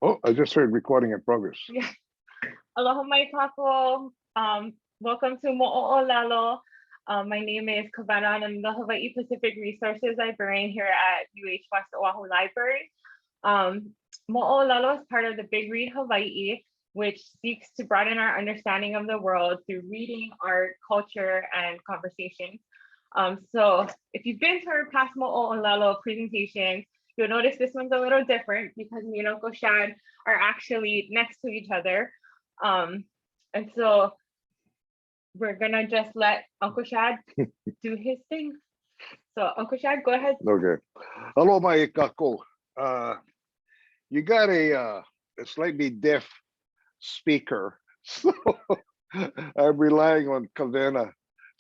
Oh, I just heard recording in progress. Yeah. Aloha mai takou. Welcome to Moʻolelo. My name is Kavana, and I'm the Hawaii Pacific Resources Librarian here at UH West Oahu Library. Moʻolelo is part of the Big Read Hawaii, which seeks to broaden our understanding of the world through reading, art, culture, and conversation. So if you've been to our past Moʻolelo presentations, you'll notice this one's a little different because me and Uncle Shad are actually next to each other. And so we're gonna just let Uncle Shad do his thing. So Uncle Shad, go ahead. Okay. Hello, my kako. You got a slightly deaf speaker, so I'm relying on Kavena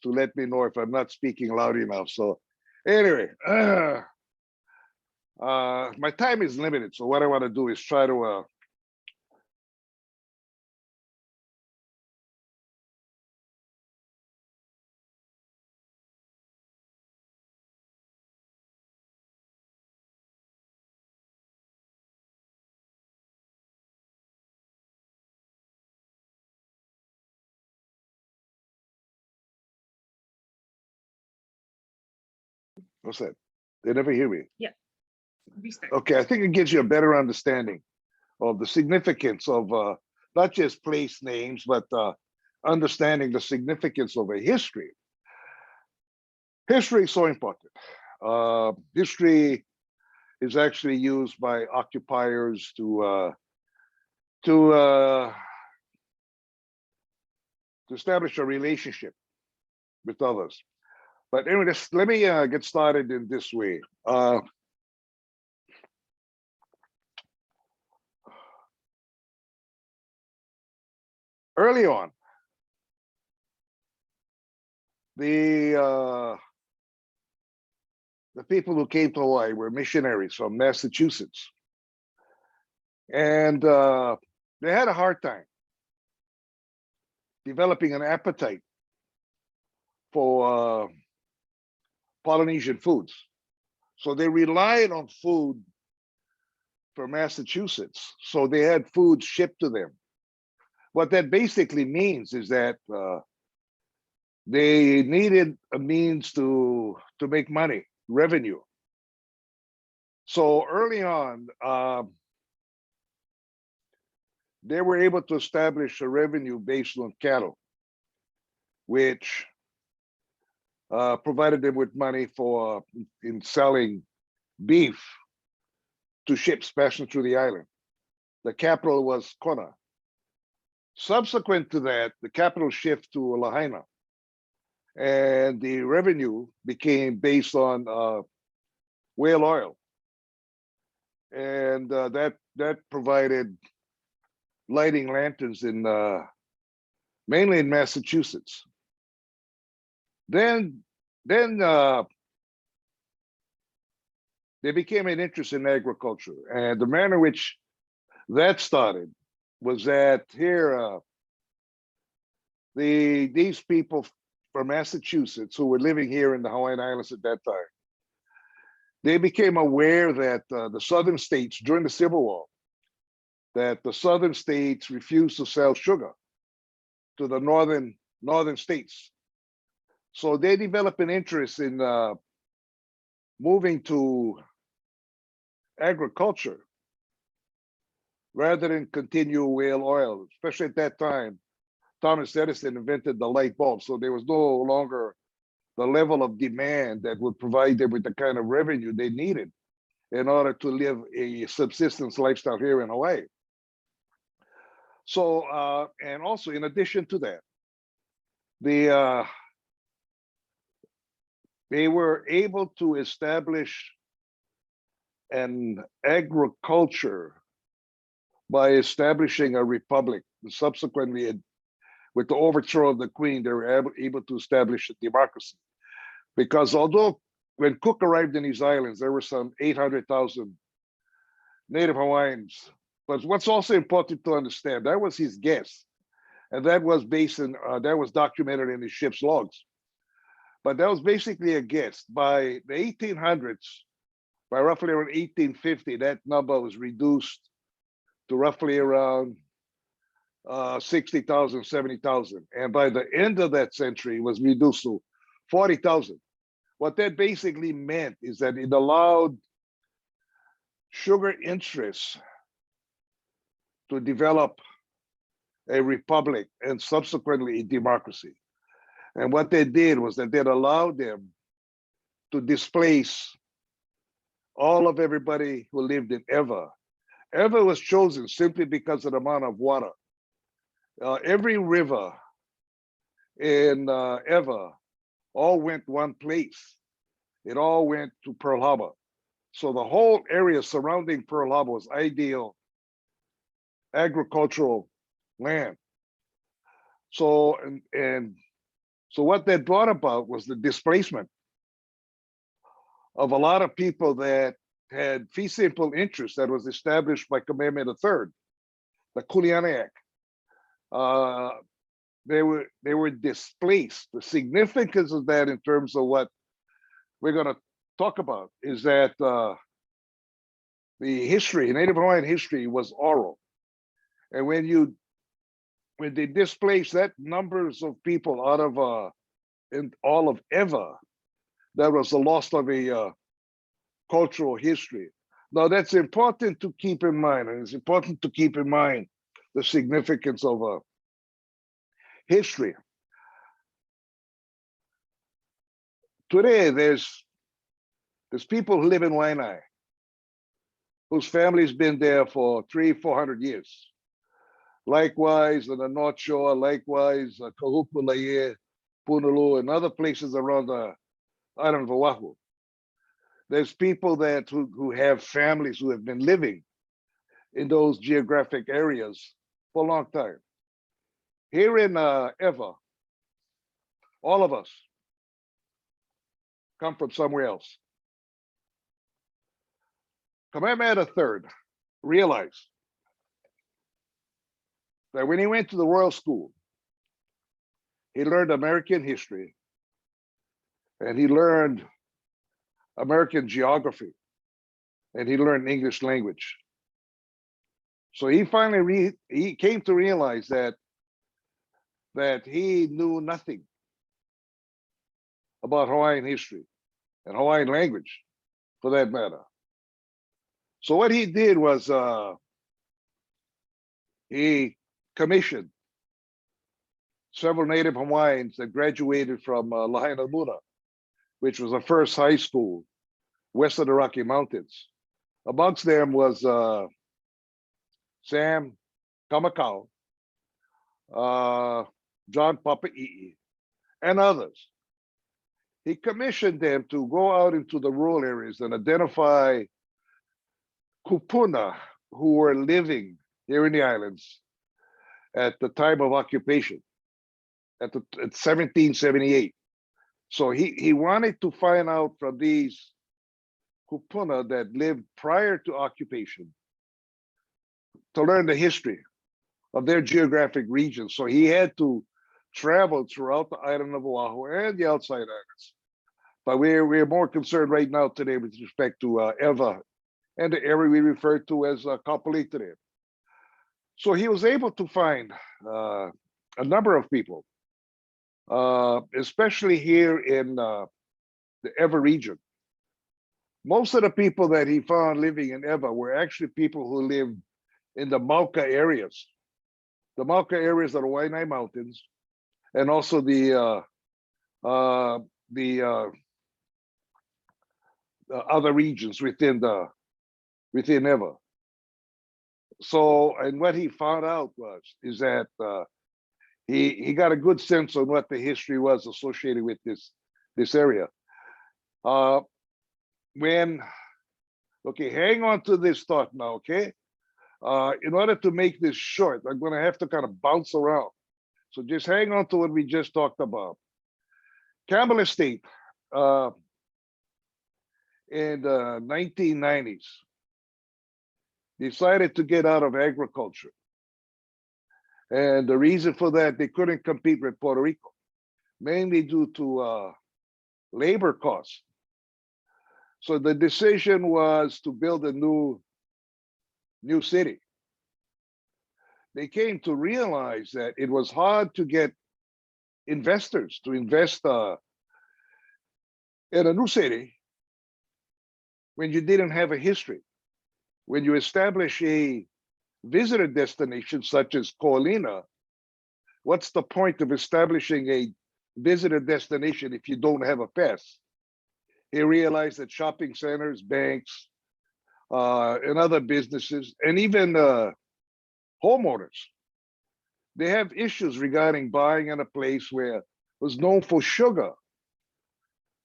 to let me know if I'm not speaking loud enough. So anyway, my time is limited. So what I want to do is try to what's that? They never hear me. Yeah. Restart. Okay, I think it gives you a better understanding of the significance of not just place names, but understanding the significance of a history. History is so important. History is actually used by occupiers to establish a relationship with others. But anyway, let me get started in this way. Early on, the people who came to Hawaii were missionaries from Massachusetts, and they had a hard time developing an appetite for Polynesian foods. So they relied on food from Massachusetts. So they had food shipped to them. What that basically means is that they needed a means to make money, revenue. So early on, they were able to establish a revenue based on cattle, which provided them with money for in selling beef to ships passing through the island. The capital was Kona. Subsequent to that, the capital shift to Lahaina, and the revenue became based on whale oil, and that provided lighting lanterns in mainly in Massachusetts. Then there became an interest in agriculture, and the manner in which that started was that here these people from Massachusetts who were living here in the Hawaiian Islands at that time, they became aware that the southern states during the Civil War, that the southern states refused to sell sugar to the northern states. So they developed an interest in moving to agriculture rather than continue whale oil, especially at that time. Thomas Edison invented the light bulb, so there was no longer the level of demand that would provide them with the kind of revenue they needed in order to live a subsistence lifestyle here in Hawaii. So, and also in addition to that, they were able to establish an agriculture by establishing a republic. Subsequently, with the overthrow of the Queen, they were able to establish a democracy. Because although when Cook arrived in these islands, there were some 800,000 Native Hawaiians. But what's also important to understand, that was his guess. And that was based in, that was documented in his ship's logs. But that was basically a guess. By the 1800s, by roughly around 1850, that number was reduced to roughly around 60,000, 70,000. And by the end of that century, it was reduced to 40,000. What that basically meant is that it allowed sugar interests to develop a republic and subsequently a democracy. And what they did was that it allowed them to displace all of everybody who lived in Ewa. Ewa was chosen simply because of the amount of water. Every river in Ewa all went one place. It all went to Pearl Harbor. So the whole area surrounding Pearl Harbor was ideal agricultural land. So so what that brought about was the displacement of a lot of people that had fee simple interest that was established by Kamehameha III, the Kuleana Act. They were displaced. The significance of that in terms of what we're going to talk about is that the history, Native Hawaiian history, was oral. And when they displaced that numbers of people out of in all of Ewa, that was the loss of a cultural history. Now that's important to keep in mind, and it's important to keep in mind the significance of history. Today, there's people who live in Waianae, whose family's been there for 300-400 years. Likewise, on the North Shore, likewise, Kahupulaie, Punaluu, and other places around the island of Oahu. There's people that who have families who have been living in those geographic areas for a long time. Here in Ewa, all of us come from somewhere else. Kamehameha III realized that when he went to the Royal School, he learned American history and he learned American geography and he learned English language. So he finally he came to realize that he knew nothing about Hawaiian history and Hawaiian language, for that matter. So what he did was he commissioned several Native Hawaiians that graduated from Lahaina Muna, which was the first high school west of the Rocky Mountains. Amongst them was Sam Kamakau, John Papa'i'i, and others. He commissioned them to go out into the rural areas and identify kūpuna who were living here in the islands at the time of occupation, at 1778. So he wanted to find out from these kūpuna that lived prior to occupation to learn the history of their geographic region. So he had to travel throughout the island of Oahu and the outside islands. But we're more concerned right now today with respect to Ewa and the area we refer to as Kapolei today. So he was able to find a number of people, especially here in the Ewa region. Most of the people that he found living in Ewa were actually people who lived in the Mauka areas. The Mauka areas are the Waianae Mountains, and also the other regions within Ewa. So, and what he found out is that he got a good sense of what the history was associated with this area. Okay, hang on to this thought now, okay? In order to make this short, I'm going to have to kind of bounce around. So just hang on to what we just talked about. Campbell Estate in the 1990s decided to get out of agriculture. And the reason for that, they couldn't compete with Puerto Rico, mainly due to labor costs. So the decision was to build a new city. they came to realize that it was hard to get investors to invest in a new city when you didn't have a history. When you establish a visitor destination such as Ko'olina, what's the point of establishing a visitor destination if you don't have a pass? He realized that shopping centers, banks, and other businesses, and even homeowners, they have issues regarding buying in a place where it was known for sugar.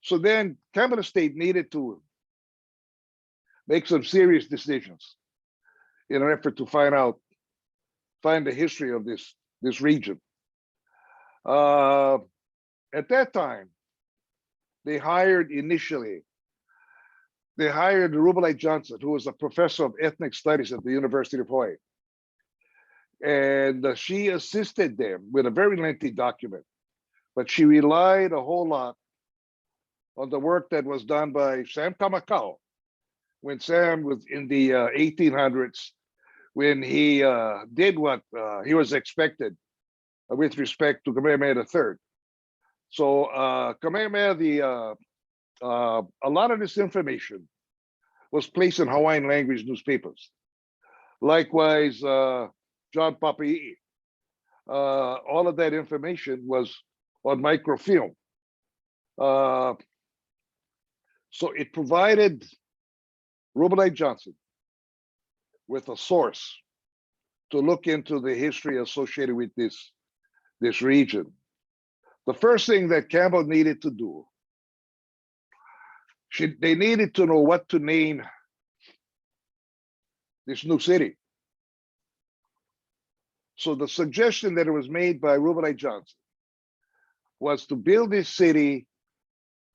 So then Capital State needed to make some serious decisions in an effort to find the history of this region. At that time, they hired Rubelite Johnson, who was a professor of ethnic studies at the University of Hawaii. And she assisted them with a very lengthy document, but she relied a whole lot on the work that was done by Sam Kamakau when Sam was in the 1800s, when he did what he was expected with respect to Kamehameha III. So Kamehameha, a lot of this information was placed in Hawaiian language newspapers. Likewise, John Papa'i'i. All of that information was on microfilm. So it provided Rubelite Johnson with a source to look into the history associated with this region. The first thing that Campbell needed to do, they needed to know what to name this new city. So the suggestion that was made by Rubelite Johnson was to build this city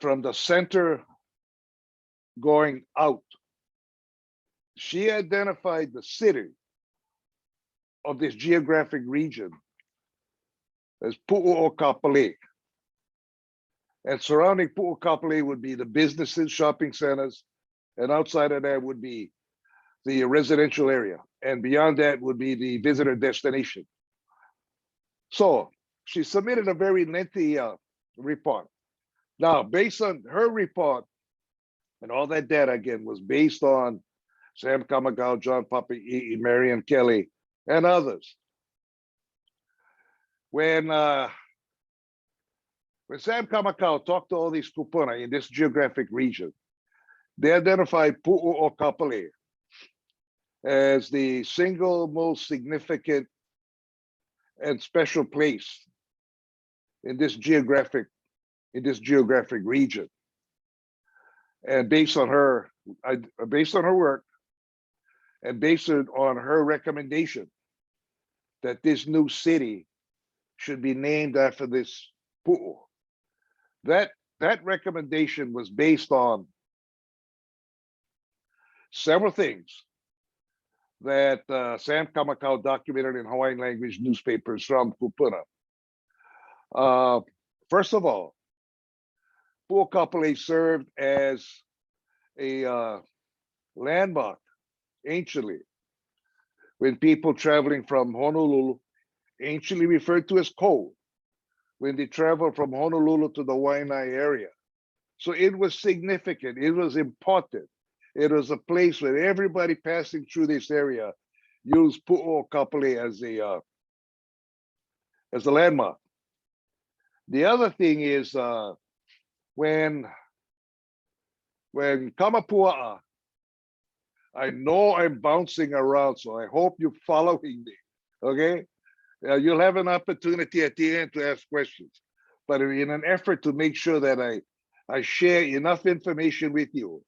from the center going out. She identified the city of this geographic region as Pu'u'okapale. And surrounding Pu'u'okapale would be the businesses, shopping centers, and outside of that would be the residential area. And beyond that would be the visitor destination. So she submitted a very lengthy report. Now, based on her report, and all that data again was based on Sam Kamakau, John Papa'i'i, Marion Kelly, and others. When Sam Kamakau talked to all these kūpuna in this geographic region, they identified Pu'u'okapale as the single most significant and special place in this geographic region. And based on her work, and based on her recommendation that this new city should be named after this pu'u. That recommendation was based on several things that Sam Kamakau documented in Hawaiian language newspapers from kūpuna. First of all, Pu'u'okapale served as a landmark anciently when people traveling from Honolulu, anciently referred to as Ko, when they traveled from Honolulu to the Waianae area. So it was significant, it was important. It was a place where everybody passing through this area used Pu'u'okapale as a landmark. The other thing is when Kamapua'a, I know I'm bouncing around, so I hope you're following me, okay? You'll have an opportunity at the end to ask questions, but in an effort to make sure that I share enough information with you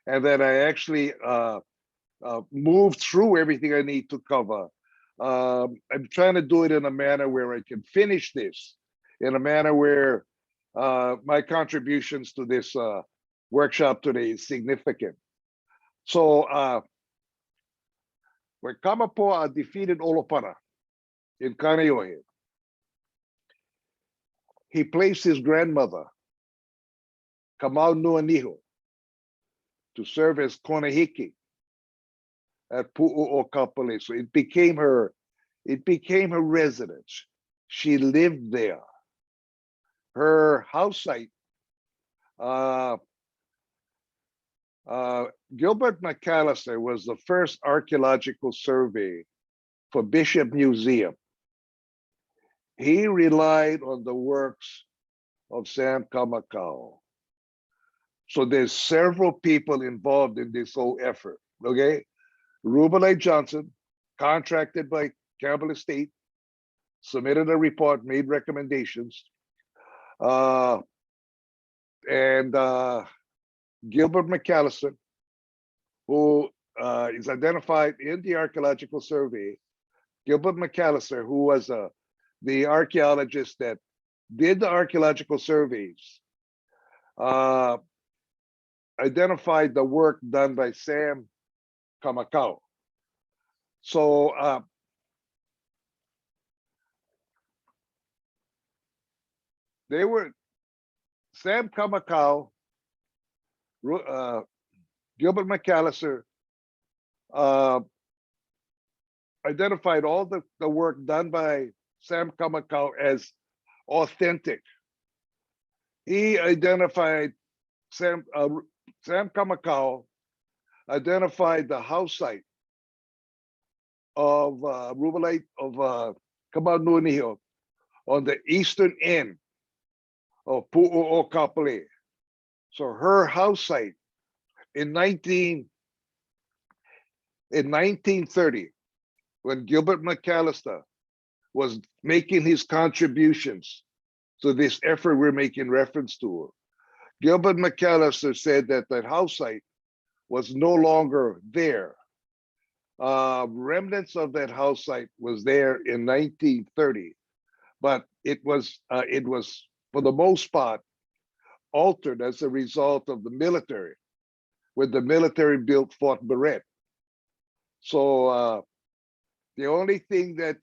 and that I actually move through everything I need to cover, I'm trying to do it in a manner where I can finish this, in a manner where my contributions to this workshop today is significant. So when Kamapua'a defeated Olopana in Kaneohe, he placed his grandmother, Kamau Nuaniho, to serve as Konehiki at Pu'u'okapale. So it became her It became her residence. She lived there. Her house site, uh, Gilbert McAllister was the first archaeological survey for Bishop Museum. He relied on the works of Sam Kamakau. So there's several people involved in this whole effort, okay? Reuben A. Johnson, contracted by Campbell Estate, submitted a report, made recommendations. And Gilbert McAllister, who is identified in the archaeological survey, Gilbert McAllister, who was the archaeologist that did the archaeological surveys, identified the work done by Sam Kamakau. So they were Sam Kamakau, Gilbert McAllister identified all the work done by Sam Kamakau as authentic. He identified Sam Kamakau identified the house site of Rubalite of Kamanuniho on the eastern end of Pu'uʻokapale. So her house site in 1930, when Gilbert McAllister was making his contributions to this effort we're making reference to, Gilbert McAllister said that that house site was no longer there. Remnants of that house site was there in 1930, but it was for the most part altered as a result of the military, when the military built Fort Barrett. So the only thing that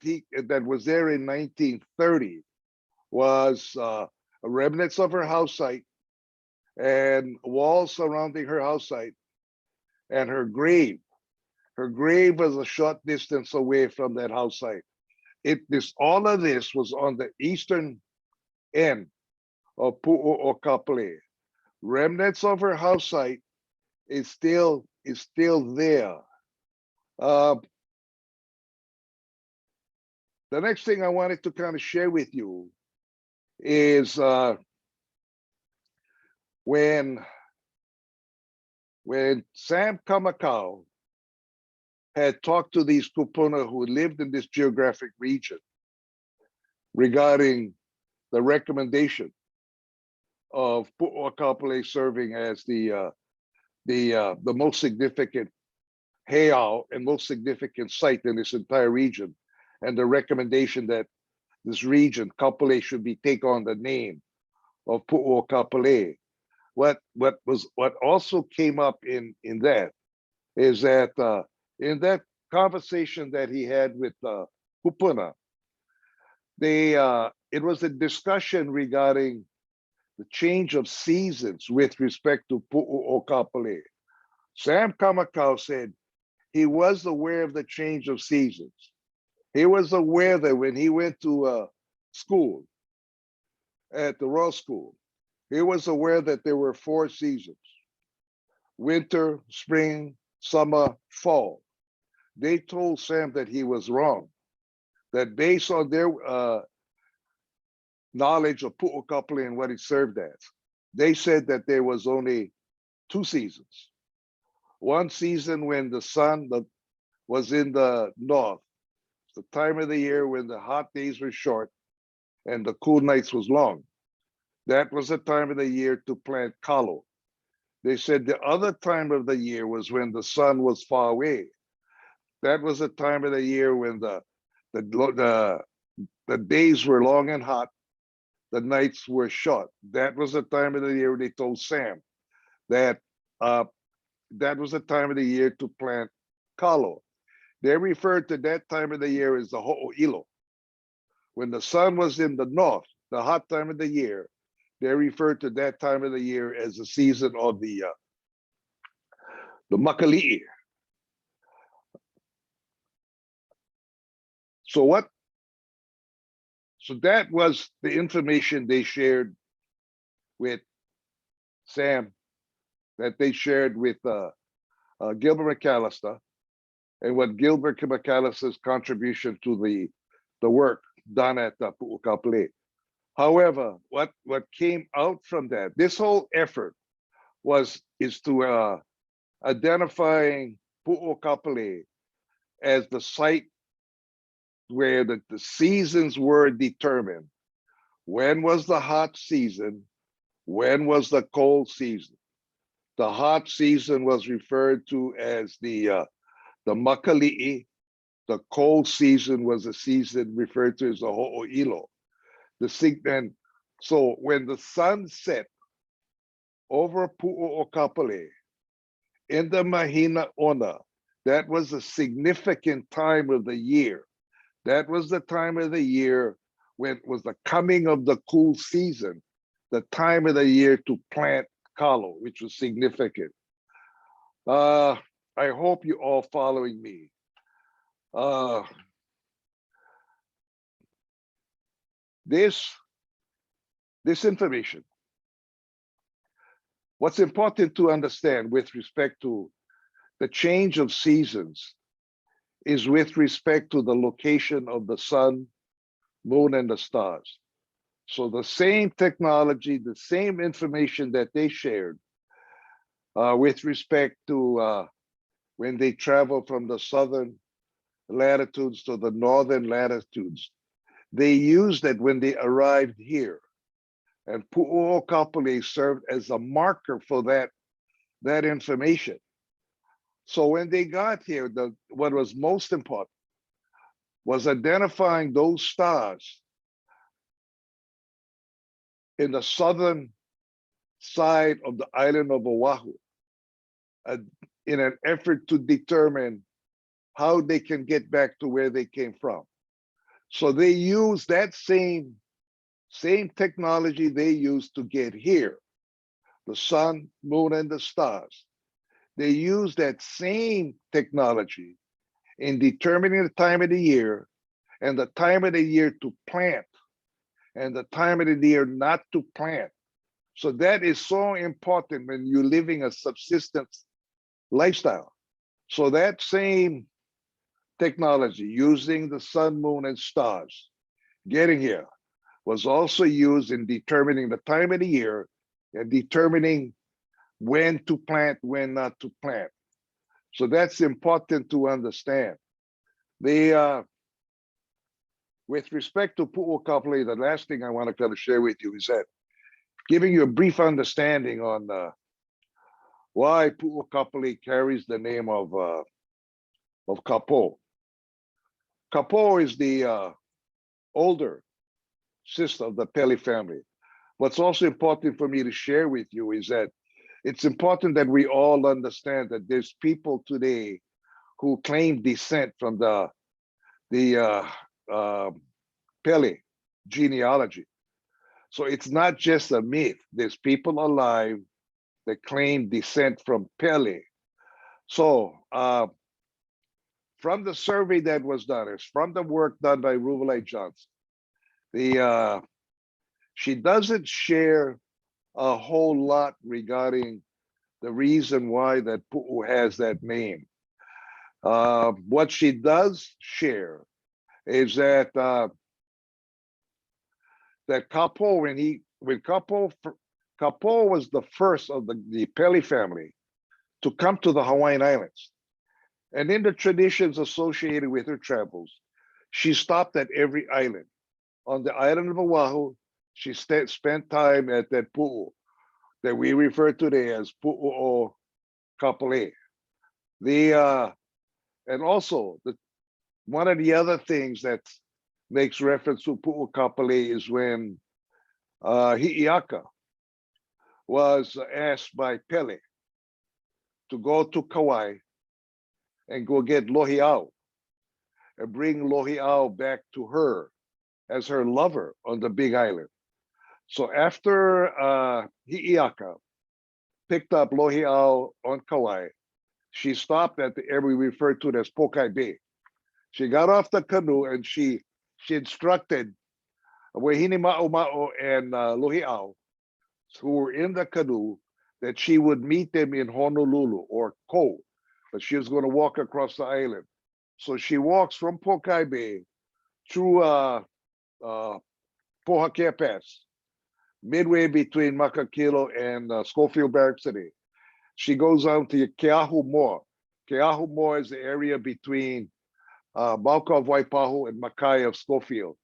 was there in 1930 was remnants of her house site and walls surrounding her house site and her grave. Her grave was a short distance away from that house site. All of this was on the eastern end of Pu'uʻokapale. Remnants of her house site is still there. The next thing I wanted to kind of share with you is when Sam Kamakau had talked to these kūpuna who lived in this geographic region regarding the recommendation of Pu'uʻokapale serving as the most significant heiau and most significant site in this entire region, and the recommendation that this region, Kapolei, should take on the name of Pu'uʻokapale. What also came up in that is that in that conversation that he had with kūpuna, it was a discussion regarding the change of seasons with respect to Pu'uʻokapale. Sam Kamakau said he was aware of the change of seasons. He was aware that when he went to school at the Royal School, he was aware that there were 4 seasons: winter, spring, summer, fall. They told Sam that he was wrong, that based on their knowledge of Pu'uʻokapale and what it served as, they said that there was only 2 seasons. One season when the sun was in the north, the time of the year when the hot days were short and the cool nights was long. That was the time of the year to plant kalo. They said the other time of the year was when the sun was far away. That was the time of the year when the days were long and hot, the nights were short. That was the time of the year they told Sam that that was the time of the year to plant kalo. They referred to that time of the year as the ho'oilo. When the sun was in the north, the hot time of the year, they referred to that time of the year as the season of the makali'i. So so that was the information they shared with Sam, that they shared with Gilbert McAllister, and what Gilbert McAllister's contribution to the work done at the Pu'ukapale. However, what came out from that, this whole effort is to identifying Pu'ukapale as the site where the seasons were determined. When was the hot season? When was the cold season? The hot season was referred to as the makali'i. The cold season was a season referred to as the ho'oilo. And so when the sun set over Pu'uokapale in the Mahina Ona, that was a significant time of the year. That was the time of the year when it was the coming of the cool season, the time of the year to plant kalo, which was significant. I hope you all following me. This information, what's important to understand with respect to the change of seasons is with respect to the location of the sun, moon, and the stars. So the same technology, the same information that they shared with respect to when they travel from the southern latitudes to the northern latitudes, they used it when they arrived here. And Pu'uokapale served as a marker for that information. So when they got here, what was most important was identifying those stars in the southern side of the island of Oahu in an effort to determine how they can get back to where they came from. So they use that same technology they used to get here, the sun, moon, and the stars. They use that same technology in determining the time of the year and the time of the year to plant and the time of the year not to plant. So that is so important when you're living a subsistence lifestyle. So that same technology, using the sun, moon, and stars, getting here, was also used in determining the time of the year and determining when to plant, when not to plant. So that's important to understand. With respect to Pu'ukapale, the last thing I want to kind of share with you is that giving you a brief understanding on why Pu'ukapale carries the name of Kapo. Kapo is the older sister of the Pele family. What's also important for me to share with you is that it's important that we all understand that there's people today who claim descent from the Pele genealogy. So it's not just a myth. There's people alive that claim descent from Pele. So from the survey that was done, it's from the work done by Ruvelai Johnson, she doesn't share a whole lot regarding the reason why that Pu'u has that name. What she does share is that Kapo, when Kapo was the first of the Pele family to come to the Hawaiian Islands, and in the traditions associated with her travels, she stopped at every island. On the island of Oahu, she spent time at that Pu'u that we refer today as Pu'u Kapale. And also one of the other things that makes reference to Pu'u Kapale is when Hi'iaka was asked by Pele to go to Kauai and go get Lohi'au and bring Lohi'au back to her as her lover on the Big Island. So after Hi'iaka picked up Lohi'au on Kauai, she stopped at the area we refer to as Pokai Bay. She got off the canoe and she instructed Wahine Ma'o and Lohi'au, who were in the canoe, that she would meet them in Honolulu or Ko, but she was going to walk across the island. So she walks from Pokai Bay through Pohakea Pass, midway between Makakilo and Schofield Barrack City. She goes on to Keahu Moa. Keahu Moa is the area between Bauka of Waipahu and Makai of Schofield,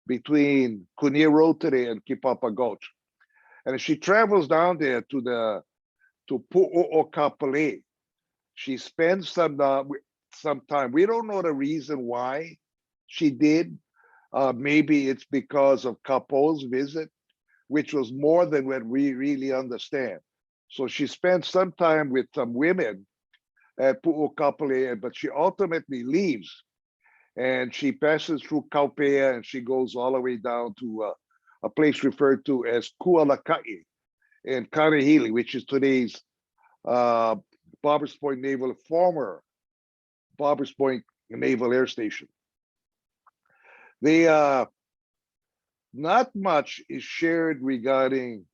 between Kunia Road today and Kipapa Gulch. And she travels down there to Pu'o'okapale. She spends some time. We don't know the reason why she did. Maybe it's because of Kapo's visit, which was more than what we really understand. So she spent some time with some women at Pu'o'okapale, but she ultimately leaves. And she passes through Kaupea and she goes all the way down to a place referred to as Kualakai in Kanehili, which is today's Barbers Point former Barbers Point Naval Air Station. Not much is shared regarding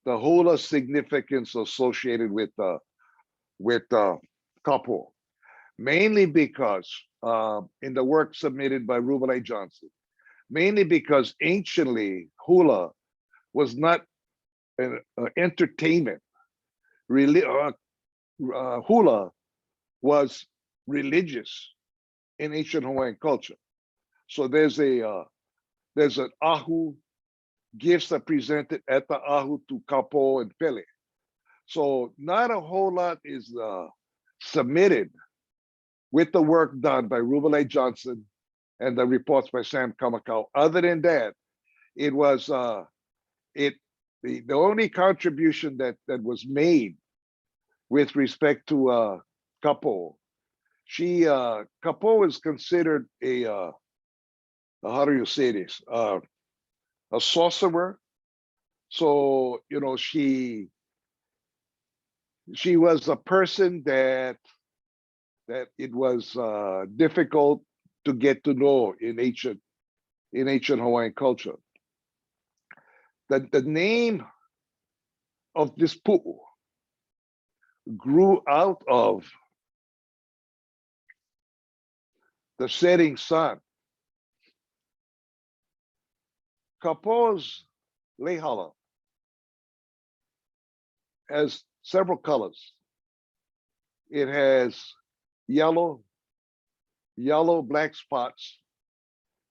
the hula significance associated with Kapo, mainly because in the work submitted by Ruben Johnson, mainly because anciently hula was not an entertainment. Hula was religious in ancient Hawaiian culture. So there's an ahu, gifts are presented at the ahu to Kapo and Pele. So not a whole lot is submitted with the work done by Ruben A. Johnson and the reports by Sam Kamakau. Other than that, it was the only contribution that was made with respect to Kapo. Kapo is considered a how do you say this? A sorcerer. So she was a person that it was difficult to get to know in ancient Hawaiian culture. The name of this pu'u grew out of the setting sun. Kapo's lehala has several colors. It has yellow, black spots,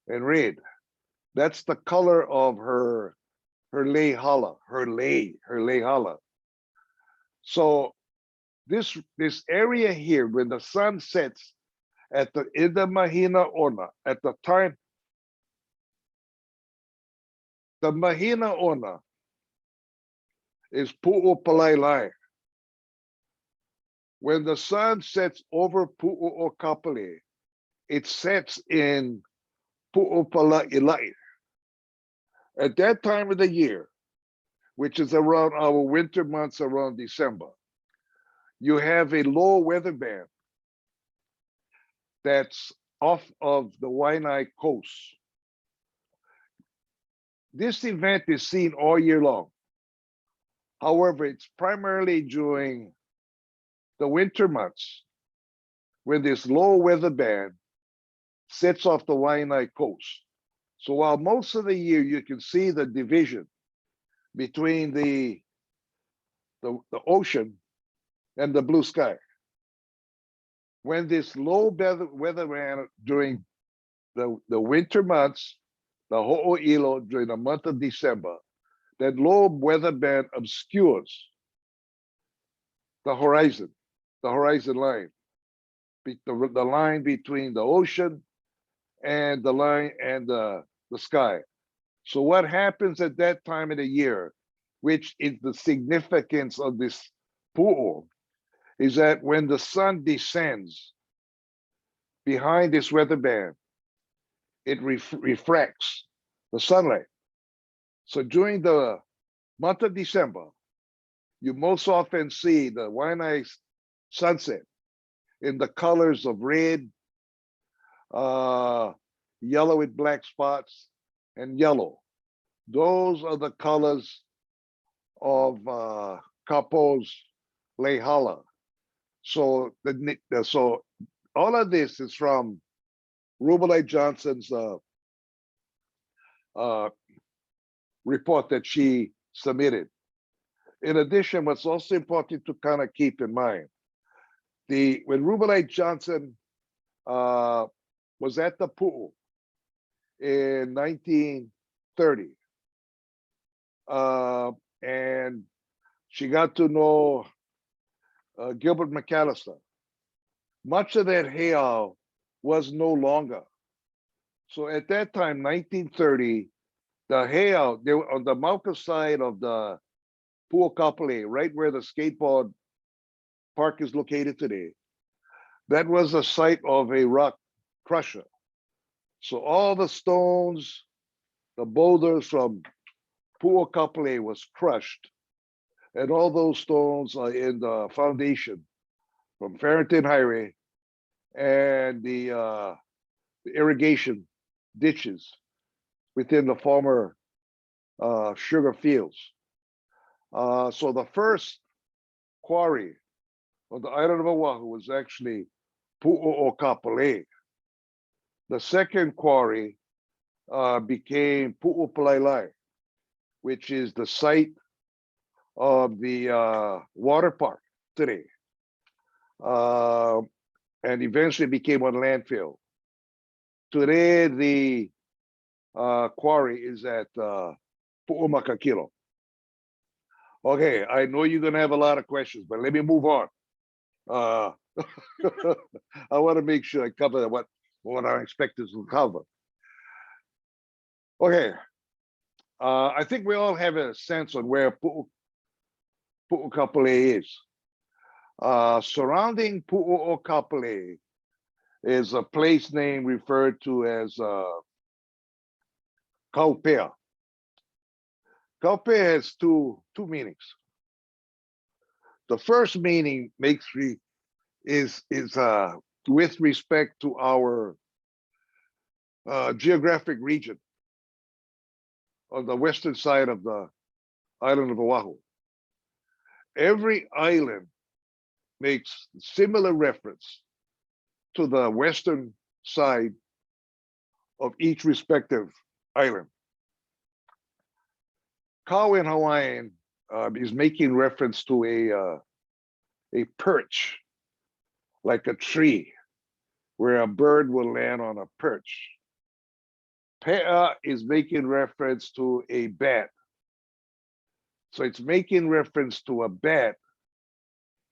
and red. That's the color of her lehala, her lehala. So this area here, when the sun sets in the Mahina Ona, at the time, the Mahina Ona is Pu'opalailai. When the sun sets over Pu'o'okapale, it sets in Pu'opalailai. At that time of the year, which is around our winter months, around December, you have a low weather band that's off of the Waianae coast. This event is seen all year long. However, it's primarily during the winter months when this low weather band sits off the Waianae coast. So while most of the year you can see the division between the ocean and the blue sky, when this low weather band during the winter months, the ho'oilo during the month of December, that low weather band obscures the horizon line, the line between the ocean and the line and the sky. So what happens at that time of the year, which is the significance of this pu'u, is that when the sun descends behind this weather band, it refracts the sunlight. So during the month of December, you most often see the Waianae sunset in the colors of red, yellow with black spots, and yellow. Those are the colors of Kapo's Lehala. So so all of this is from Rubelite Johnson's report that she submitted. In addition, what's also important to kind of keep in mind, when Rubelite Johnson was at the Pu'u in 1930, and she got to know Gilbert McAllister. Much of that heiau was no longer. So at that time, 1930, the heiau, they were on the Mauka side of the Pu'okapale, right where the skateboard park is located today. That was the site of a rock crusher. So all the stones, the boulders from Pu'okapale was crushed. And all those stones are in the foundation from Farrington Highway and the irrigation ditches within the former sugar fields. So the first quarry on the island of Oahu was actually Pu'okapale. The second quarry became Pu'upalailai, which is the site of the water park today, and eventually became a landfill. Today, the quarry is at Pu'umakakilo. Okay, I know you're gonna have a lot of questions, but let me move on. I want to make sure I cover what our inspectors will cover. Okay, I think we all have a sense on where Pu'ukapale is. Surrounding Pu'ukapale is a place name referred to as Kaupea. Kaupea has two meanings. The first meaning is with respect to our geographic region on the western side of the island of Oahu. Every island makes similar reference to the western side of each respective island. Kau in Hawaiian is making reference to a perch, like a tree, where a bird will land on a perch. Pe'a is making reference to a bat. So it's making reference to a bat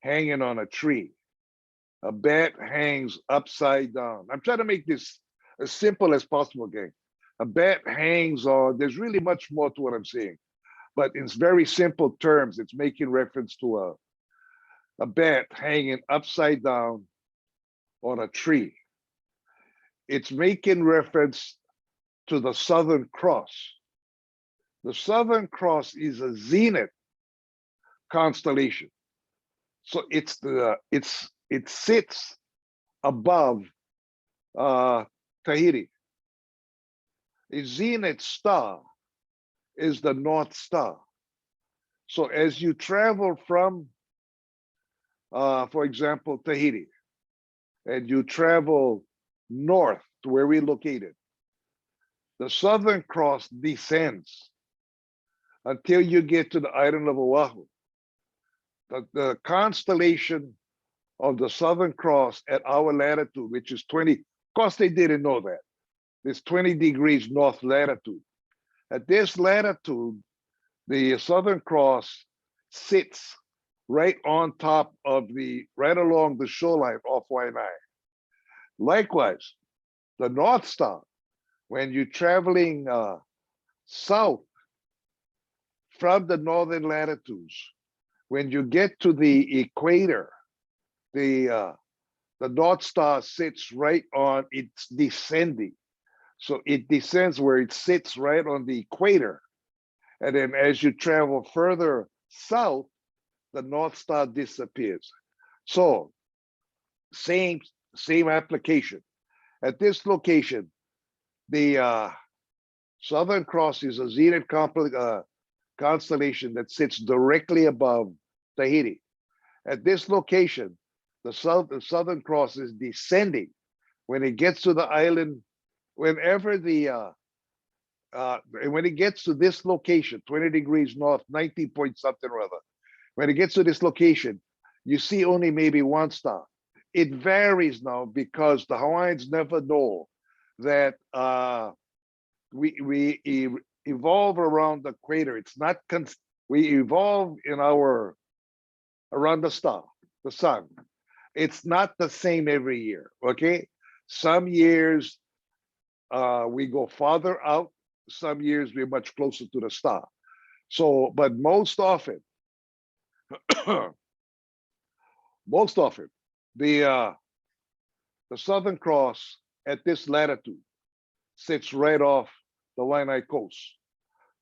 hanging on a tree. A bat hangs upside down. I'm trying to make this as simple as possible, gang. A bat hangs on, there's really much more to what I'm saying, but in very simple terms, it's making reference to a bat hanging upside down on a tree. It's making reference to the Southern Cross. The Southern Cross is a zenith constellation. So it sits above Tahiti. A zenith star is the North Star. So as you travel from, for example, Tahiti, and you travel north to where we're located, the Southern Cross descends until you get to the island of Oahu. The constellation of the Southern Cross at our latitude, which is 20, of course they didn't know that, it's 20 degrees north latitude. At this latitude, the Southern Cross sits right on top of right along the shoreline off Waianae. Likewise, the North Star, when you're traveling south from the northern latitudes, when you get to the equator, the North Star sits right on, it's descending. So it descends where it sits right on the equator. And then as you travel further south, the North Star disappears. So same application. At this location, the Southern Cross is a zenith constellation that sits directly above Tahiti. At this location, the Southern Cross is descending. When it gets to the island, whenever when it gets to this location, 20 degrees north, 90 point something or other, when it gets to this location, you see only maybe one star. It varies now because the Hawaiians never know that we evolve around the equator. It's not, we evolve in our, around the star, the sun. It's not the same every year, okay? Some years we go farther out, some years we're much closer to the star. So, but most often, most often, the Southern Cross at this latitude sits right off the Waianae coast.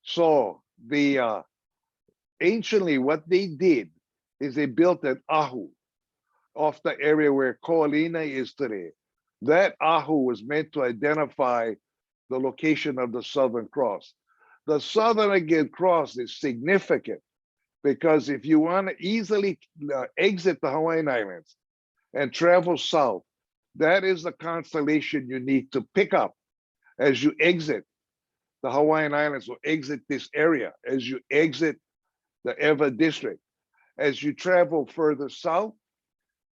So the anciently what they did is they built an ahu off the area where Ko'olina is today. That ahu was meant to identify the location of the Southern Cross. The Southern again Cross is significant because if you want to easily exit the Hawaiian Islands and travel south, that is the constellation you need to pick up as you exit the Hawaiian Islands or exit this area, as you exit the ʻEwa district. As you travel further south,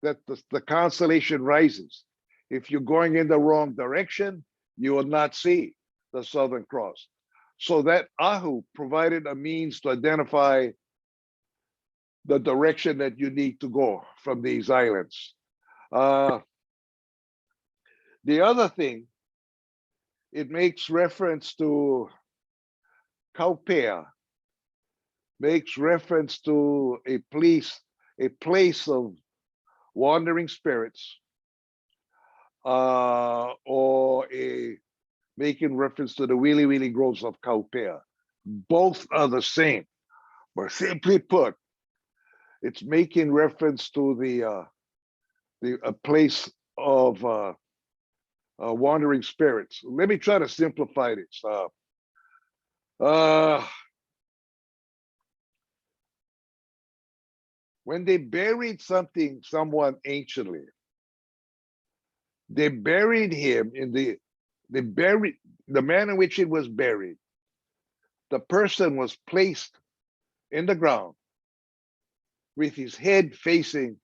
that the constellation rises. If you're going in the wrong direction, you will not see the Southern Cross. So that ahu provided a means to identify the direction that you need to go from these islands. The other thing, it makes reference to kaupea, makes reference to a place of wandering spirits, or making reference to the wili wili groves of kaupea. Both are the same, but simply put, it's making reference to a place of wandering spirits. Let me try to simplify this. When they buried someone anciently, they buried him in the manner in which it was buried. The person was placed in the ground with his head facing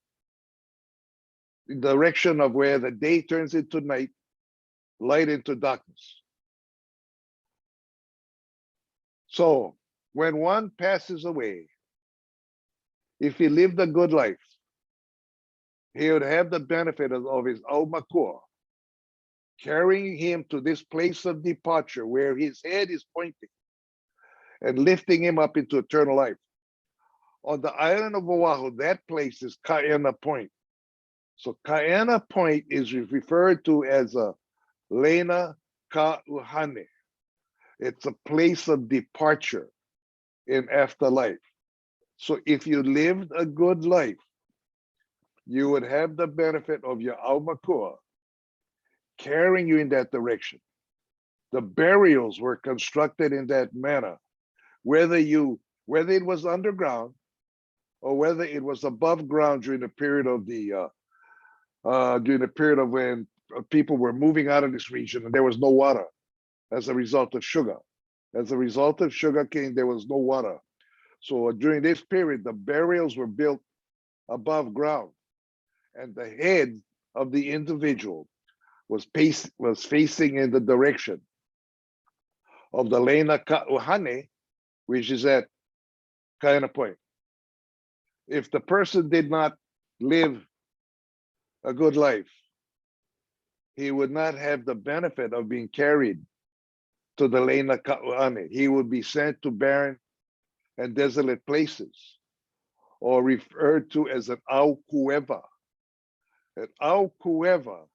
the direction of where the day turns into night, light into darkness. So when one passes away, if he lived a good life, he would have the benefit of his aumakua, carrying him to this place of departure where his head is pointing and lifting him up into eternal life. On the island of Oahu, that place is Kaena Point. So Kaena Point is referred to as a Lena Ka'uhane. It's a place of departure in afterlife. So if you lived a good life, you would have the benefit of your aumakua carrying you in that direction. The burials were constructed in that manner, whether it was underground or whether it was above ground during the period of when people were moving out of this region and there was no water as a result of sugar. As a result of sugar cane, there was no water. So during this period, the burials were built above ground, and the head of the individual was facing in the direction of the Lena Ka'uhane, which is at Kaena Point. If the person did not live a good life, he would not have the benefit of being carried to the Lena Ka'uhane. He would be sent to barren and desolate places, or referred to as an aukuewa. An aukuewa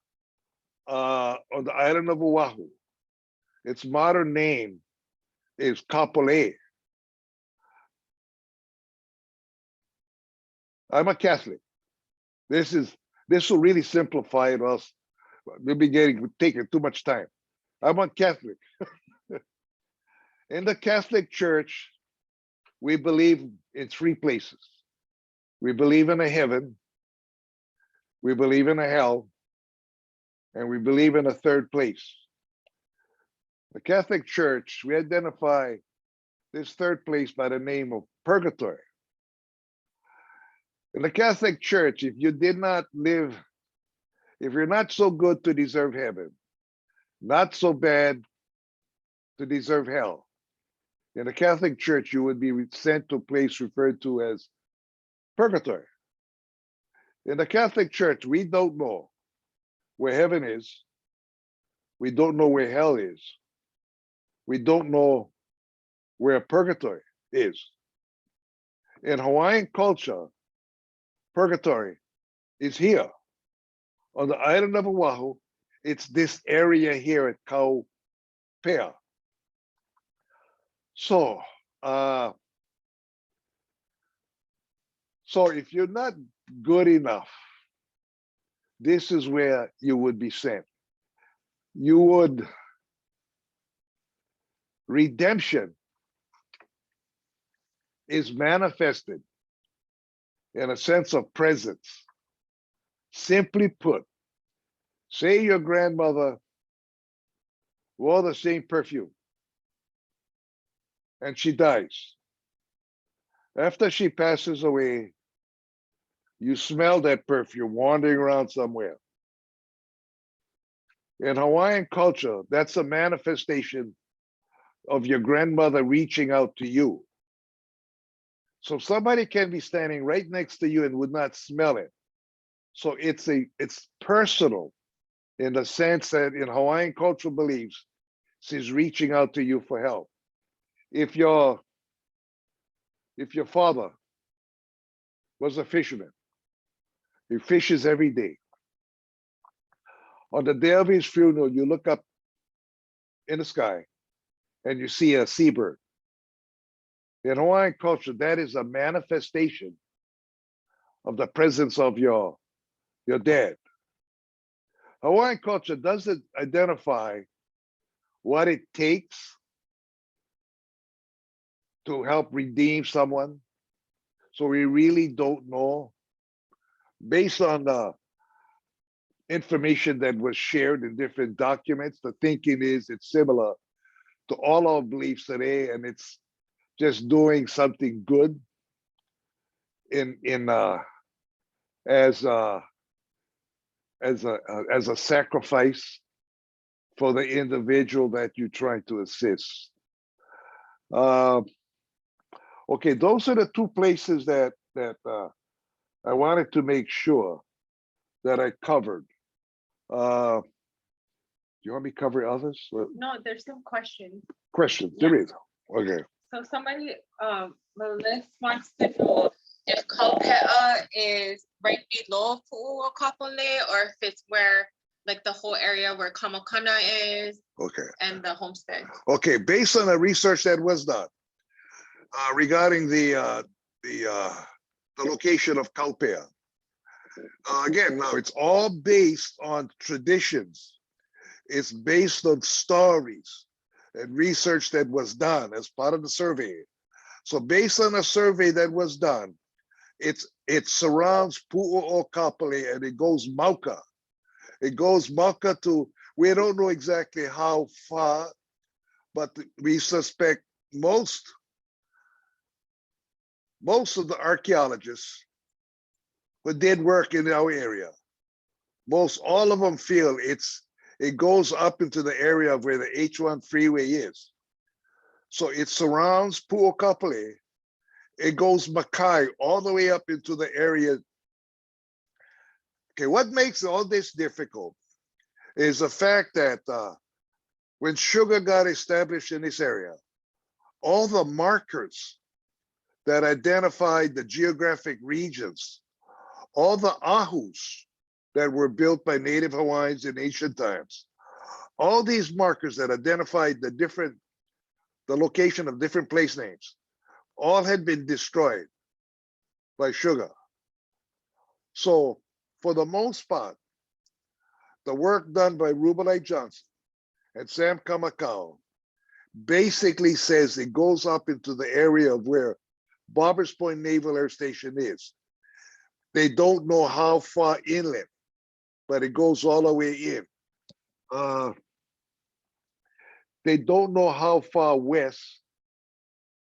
on the island of Oahu, its modern name is Kapolei. I'm a Catholic. This will really simplify us we'll be taking too much time. I'm a Catholic. In the Catholic Church, we believe in three places. We believe in a heaven, we believe in a hell, and we believe in a third place. The Catholic Church, we identify this third place by the name of purgatory. In the Catholic Church, if you did not live, if you're not so good to deserve heaven, not so bad to deserve hell, in the Catholic Church, you would be sent to a place referred to as purgatory. In the Catholic Church, we don't know where heaven is. We don't know where hell is. We don't know where purgatory is. In Hawaiian culture, purgatory is here. On the island of Oahu, it's this area here at Kaupea. So if you're not good enough, this is where you would be sent. You would, redemption is manifested in a sense of presence. Simply put, say your grandmother wore the same perfume and she dies. After she passes away, you smell that perfume wandering around somewhere. In Hawaiian culture, that's a manifestation of your grandmother reaching out to you. So somebody can be standing right next to you and would not smell it. So it's personal in the sense that in Hawaiian cultural beliefs, she's reaching out to you for help. If your father was a fisherman, he fishes every day. On the day of his funeral, you look up in the sky and you see a seabird. In Hawaiian culture, that is a manifestation of the presence of your dad. Hawaiian culture doesn't identify what it takes to help redeem someone. So we really don't know. Based on the information that was shared in different documents, the thinking is it's similar to all our beliefs today, and it's just doing something good as a sacrifice for the individual that you're trying to assist. Okay, those are the two places that I wanted to make sure that I covered. Do you want me to cover others? No, there's some questions. Questions, Yeah. there is. Okay. So somebody, Melissa wants to know if Kaupea is right below Pu'uakapale or if it's where, like the whole area where Kamakana is. Okay. And the homestead. Okay, based on the research that was done regarding the location of Kaupea. Again, now it's all based on traditions. It's based on stories and research that was done as part of the survey. So based on a survey that was done, it surrounds Pu'uakapale and it goes Mauka. It goes Mauka to, we don't know exactly how far, but we suspect most of the archaeologists who did work in our area, all of them feel it goes up into the area of where the H1 freeway is. So it surrounds Pu'uakapale. It goes Makai all the way up into the area. Okay, what makes all this difficult is the fact that when sugar got established in this area, all the markers that identified the geographic regions, all the ahus that were built by Native Hawaiians in ancient times, all these markers that identified the location of different place names, all had been destroyed by sugar. So for the most part, the work done by Rubelite Johnson and Sam Kamakau basically says it goes up into the area of where Barbers Point Naval Air Station is. They don't know how far inland, but it goes all the way in. They don't know how far west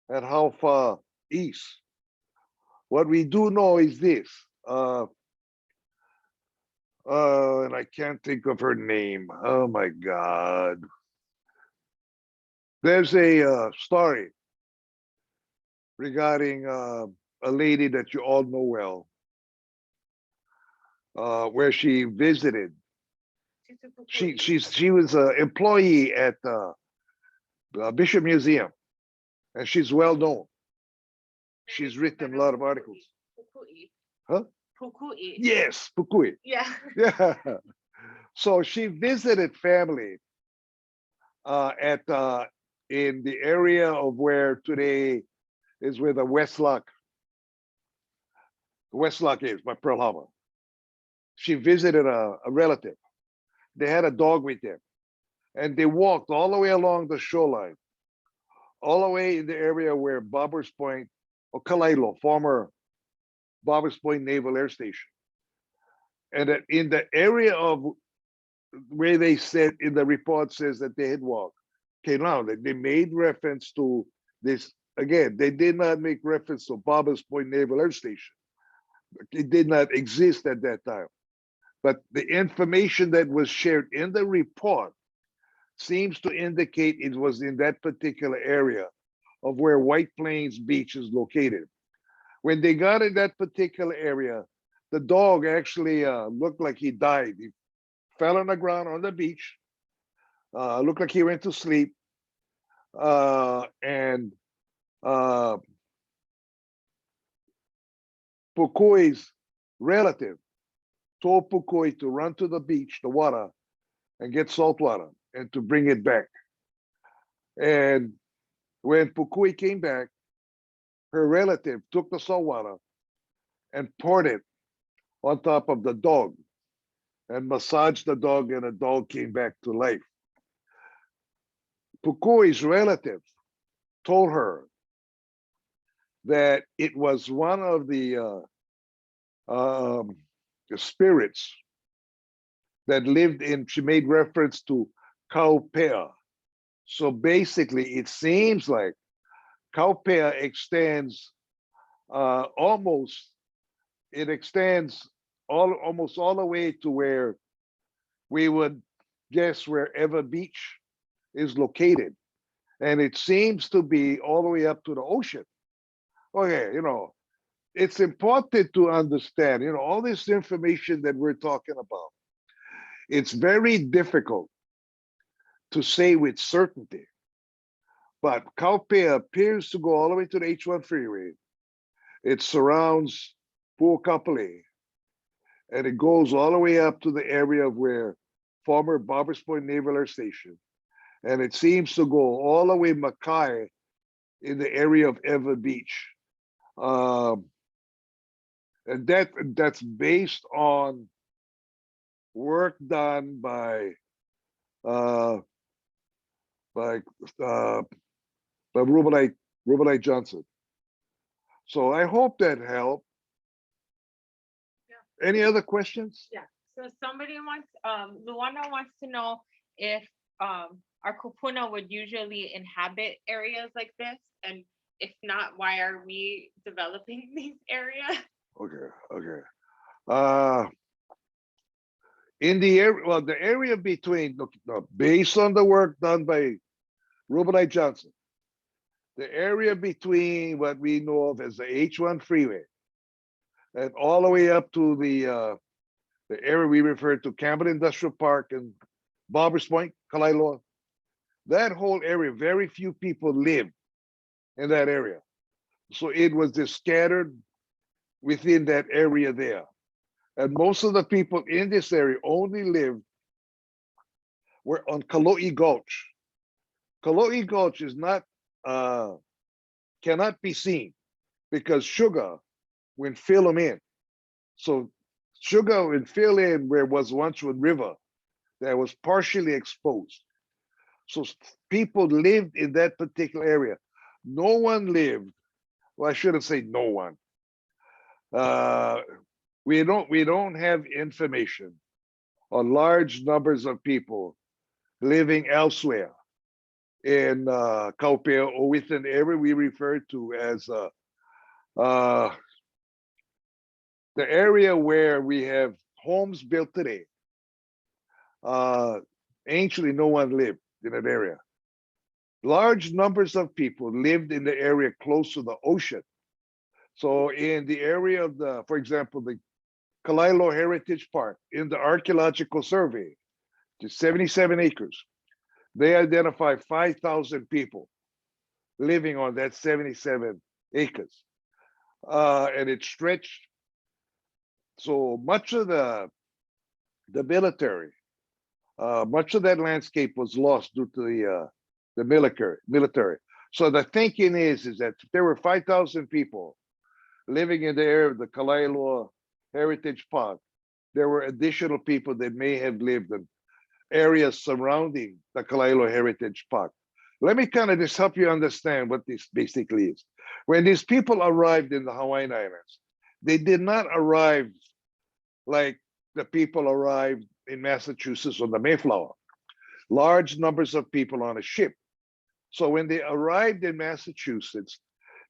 and how far east. What we do know is this, and I can't think of her name. Oh my God. There's a story regarding a lady that you all know well, where she visited. She was an employee at the Bishop Museum, and she's well known. She's written a lot of articles. Huh? Pukui. Yes, Pukui. Yeah. Yeah. So she visited family at in the area of where today is where the West Lock is by Pearl Harbor. She visited a relative. They had a dog with them, and they walked all the way along the shoreline, all the way in the area where Barbers Point or ʻŌlelo, former Barbers Point Naval Air Station. And that in the area of where they said in the report says that they had walked, okay, now they made reference to this. Again, they did not make reference to Barbers Point Naval Air Station. It did not exist at that time. But the information that was shared in the report seems to indicate it was in that particular area of where White Plains Beach is located. When they got in that particular area, the dog actually looked like he died. He fell on the ground on the beach, looked like he went to sleep, and Pukui's relative told Pukui to run to the beach, the water, and get salt water and to bring it back. And when Pukui came back, her relative took the salt water and poured it on top of the dog and massaged the dog, and the dog came back to life. Pukui's relative told her that it was one of the spirits that lived in, she made reference to Kaupea. So basically, it seems like Kaupea extends almost all the way to where we would guess where ʻEwa Beach is located. And it seems to be all the way up to the ocean. Okay, it's important to understand, all this information that we're talking about. It's very difficult to say with certainty, but Kaupea appears to go all the way to the H1 freeway. It surrounds Puʻokapale, and it goes all the way up to the area of where former Barbers Point Naval Air Station, and it seems to go all the way Makai in the area of ʻEwa Beach. And that's based on work done by Rubelite Johnson. So I hope that helped. Yeah. Any other questions? Yeah. So somebody wants, Luana wants to know if our kūpuna would usually inhabit areas like this, and if not, why are we developing these areas? Okay. In the area, well, the area between, based on the work done by Rubelite Johnson, the area between what we know of as the H1 freeway and all the way up to the area we refer to Campbell Industrial Park and Barbers Point, Kalaeloa, that whole area, very few people live in that area. So it was just scattered within that area there. And most of the people in this area only lived were on Kalo'i Gulch. Kalo'i Gulch is not, cannot be seen because sugar will fill them in. So sugar will fill in where was once one river, that was partially exposed. So people lived in that particular area. No one lived, well, I shouldn't say no one. We don't have information on large numbers of people living elsewhere in Kaupea or within the area we refer to as uh, the area where we have homes built today. Anciently, no one lived in that area. Large numbers of people lived in the area close to the ocean. So in the area of the, for example, the Kalailo Heritage Park in the archaeological survey, to 77 acres, they identify 5,000 people living on that 77 acres. And it stretched, so much of the military, much of that landscape was lost due to the military. So the thinking is that if there were 5,000 people living in the area of the Kalailo Heritage Park, there were additional people that may have lived in areas surrounding the Kalailo Heritage Park. Let me kind of just help you understand what this basically is. When these people arrived in the Hawaiian Islands, they did not arrive like the people arrived in Massachusetts on the Mayflower. Large numbers of people on a ship. So when they arrived in Massachusetts,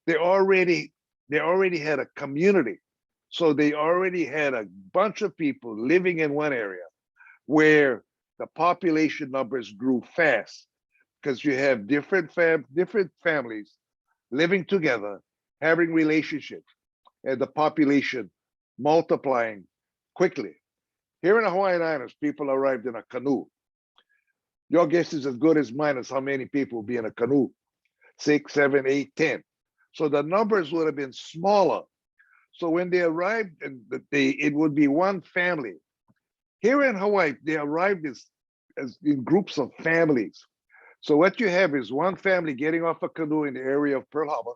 they already had a community. So they already had a bunch of people living in one area where the population numbers grew fast because you have different families living together, having relationships, and the population multiplying quickly. Here in the Hawaiian Islands, people arrived in a canoe. Your guess is as good as mine as how many people will be in a canoe. 6, 7, 8, 10. So the numbers would have been smaller. So when they arrived, it would be one family. Here in Hawaii, they arrived as in groups of families. So what you have is one family getting off a canoe in the area of Pearl Harbor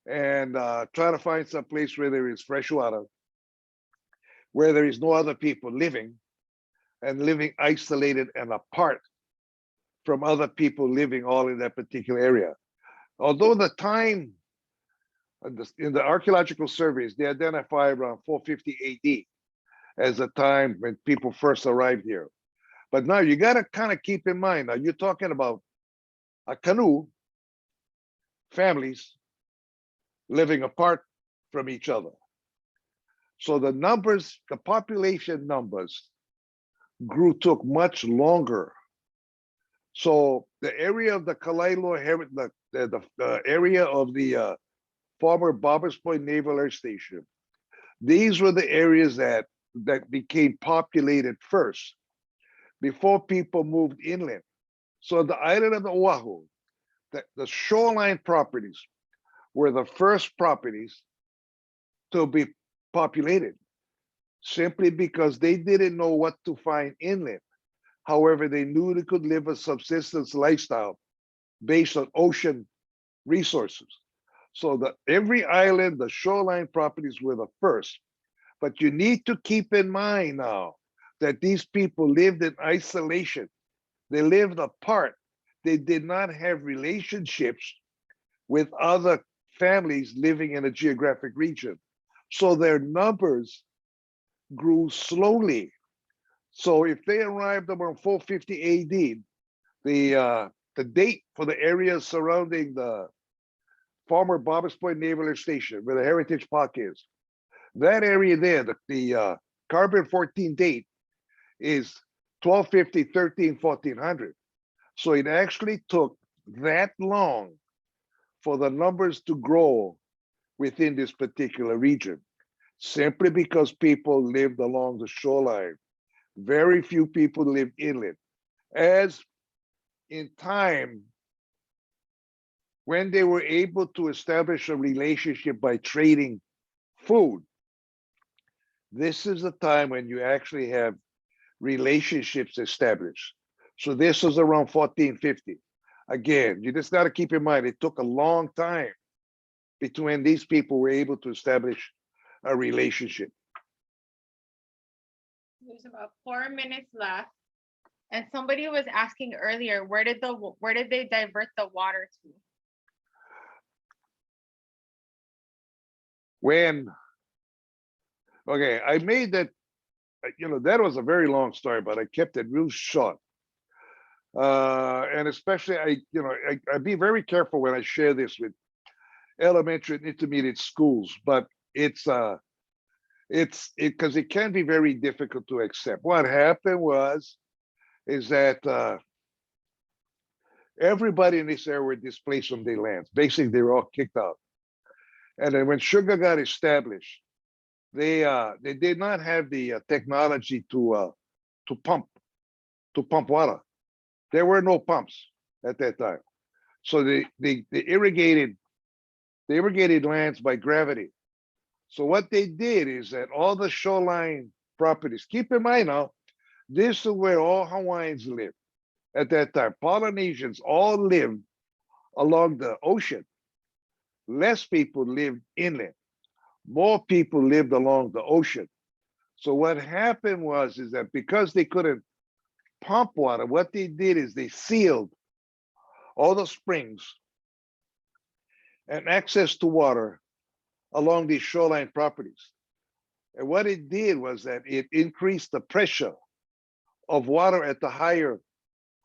and trying to find some place where there is fresh water, where there is no other people living, and living isolated and apart from other people living all in that particular area. Although the time in the archaeological surveys, they identify around 450 AD as the time when people first arrived here. But now you got to kind of keep in mind, now you're talking about a canoe, families living apart from each other. So the numbers, the population numbers took much longer. So the area of the Kalailo, the area of the former Barbers Point Naval Air Station, these were the areas that became populated first before people moved inland. So the island of Oahu, the shoreline properties were the first properties to be populated, simply because they didn't know what to find inland. However, they knew they could live a subsistence lifestyle based on ocean resources. So every island, the shoreline properties were the first. But you need to keep in mind now that these people lived in isolation. They lived apart. They did not have relationships with other families living in a geographic region. So their numbers grew slowly. So if they arrived around 450 AD, the date for the areas surrounding the former Barbers Point Naval Air Station, where the Heritage Park is, that area there, the carbon-14 date is 1250, 13, 1400. So it actually took that long for the numbers to grow within this particular region, simply because people lived along the shoreline. Very few people lived inland. As in time, when they were able to establish a relationship by trading food, this is the time when you actually have relationships established. So this was around 1450. Again, you just got to keep in mind, it took a long time between these people were able to establish a relationship. There's about 4 minutes left. And somebody was asking earlier, where did they divert the water to? Okay, I made that, that was a very long story, but I kept it real short. And especially I be very careful when I share this with elementary and intermediate schools, but because it can be very difficult to accept. What happened is that everybody in this area were displaced from their lands. Basically, they were all kicked out. And then when sugar got established, they did not have the technology to pump water. There were no pumps at that time, so they irrigated lands by gravity. So what they did is that all the shoreline properties. Keep in mind now, this is where all Hawaiians lived at that time. Polynesians all lived along the ocean. Less people lived inland. More people lived along the ocean. So what happened is that because they couldn't pump water, what they did is they sealed all the springs and access to water along these shoreline properties. And what it did was that it increased the pressure of water at the higher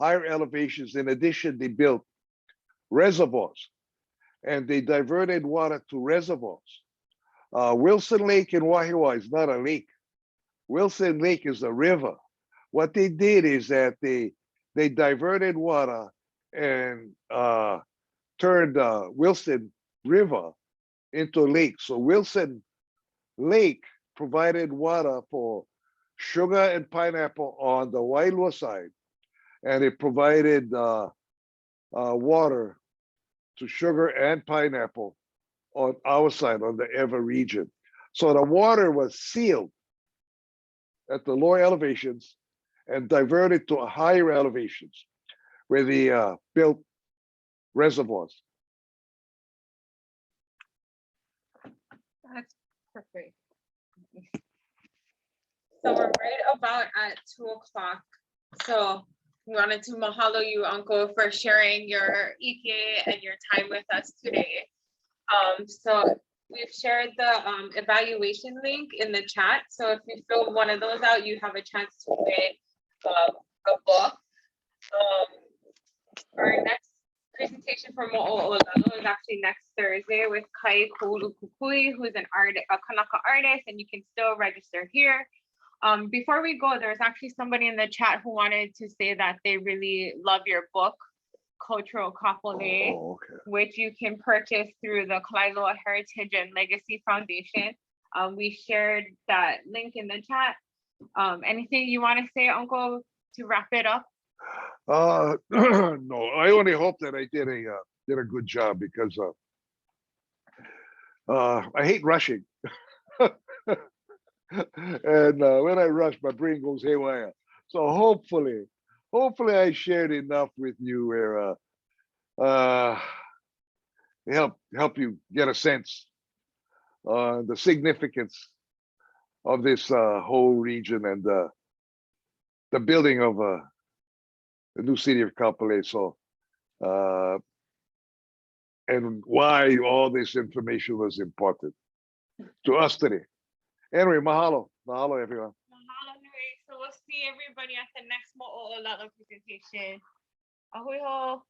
elevations. In addition, they built reservoirs and they diverted water to reservoirs. Wilson Lake in Wahiawa is not a lake. Wilson Lake is a river. What they did is that they diverted water and turned Wilson River into a lake. So Wilson Lake provided water for sugar and pineapple on the Wailua side, and it provided water to sugar and pineapple on our side, on the Ewa region. So the water was sealed at the lower elevations and diverted to higher elevations where they built reservoirs. That's perfect. So we're right about at 2:00. So we wanted to mahalo you, Uncle, for sharing your ike and your time with us today. So we've shared the evaluation link in the chat. So if you fill one of those out, you have a chance to win a book. Our next presentation for Mo'olelo is actually next Thursday with Kai Koulukukui, who's a Kanaka artist, and you can still register here. Before we go, there's actually somebody in the chat who wanted to say that they really love your book, Cultural Kapolei, which you can purchase through the Kalaeloa Heritage and Legacy Foundation. We shared that link in the chat. Anything you want to say, Uncle, to wrap it up? No, I only hope that I did a good job, because I hate rushing. And when I rush, my brain goes haywire. So hopefully I shared enough with you where help you get a sense on the significance of this whole region and the building of the new city of Kapolei. So and why all this information was important to us today. Anyway, mahalo everyone. Mahalo nui. So we'll see everybody at the next Mo'olelo presentation. Ahui ho.